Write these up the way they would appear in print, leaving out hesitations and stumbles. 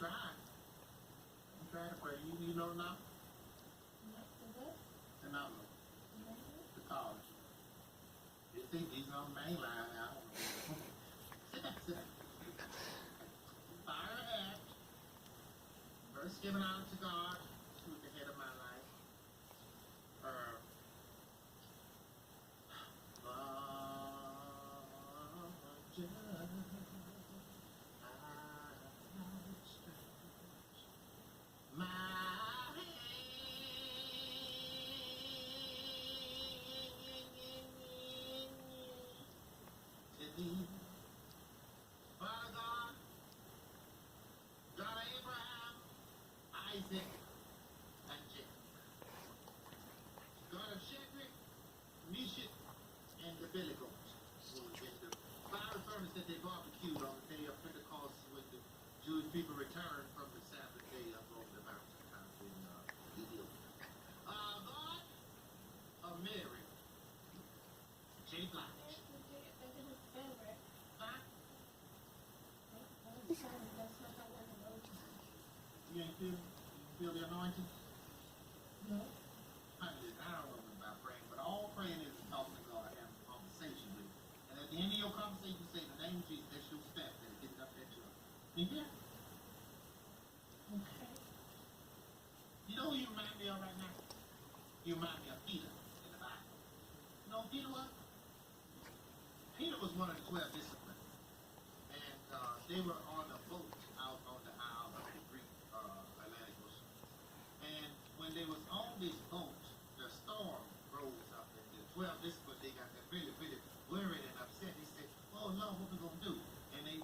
trying. I'm trying to pray. You know now? And I'm the college. You think he's on the main line now? Sit down, sit down. Fire act. First giving honor to God, who's the head of my life. My hand to thee, Father God, God of Abraham, Isaac, and Jacob, God of Shadrach, Meshach, and the Billy Goats, who was in the fiery furnace that they barbecued on the day of Pentecost when the Jewish people returned from the Sabbath day up over the mountain in Ethiopia. God of Mary, J. Blige. Huh? You ain't feel the anointing? No. Honey, I don't know about praying, but all praying is talking to God, having a conversation with Him. And at the end of your conversation, you say the name of Jesus, that's your step, and it gets up that joy. Yeah. Okay. You know who you remind me of right now? You remind me of Peter in the Bible. You know who Peter was? Peter was one of the 12 disciples. And they were on a boat out on the Isle of the Greek Atlantic Ocean. And when they was on this boat, the storm rose up. And the 12 disciples, they got that really, really worried and upset. They said, oh, Lord, what we going to do? And they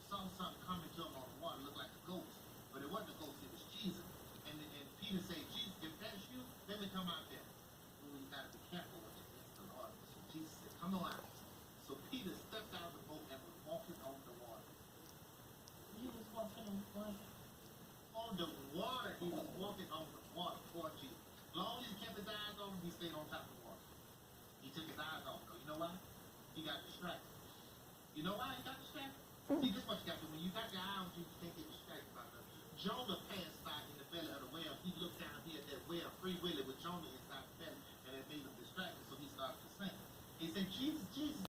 saw something coming to them on the water, looked like a ghost. But it wasn't a ghost, it was Jesus. And Peter said, Jesus, if that's you, let me come out there. Oh, you got to be careful with it. It's the Lord. So Jesus said, come on out. So Peter stepped out of the boat and was walking on the water. He was walking on the water. On the water, he was walking on the water toward Jesus. As long as he kept his eyes on him, he stayed on top of the water. He took his eyes off him. You know why? He got distracted. You know why he got distracted? See, this is what you got to do. When you got your eye on Jesus, you can't get distracted by nothing. Jonah passed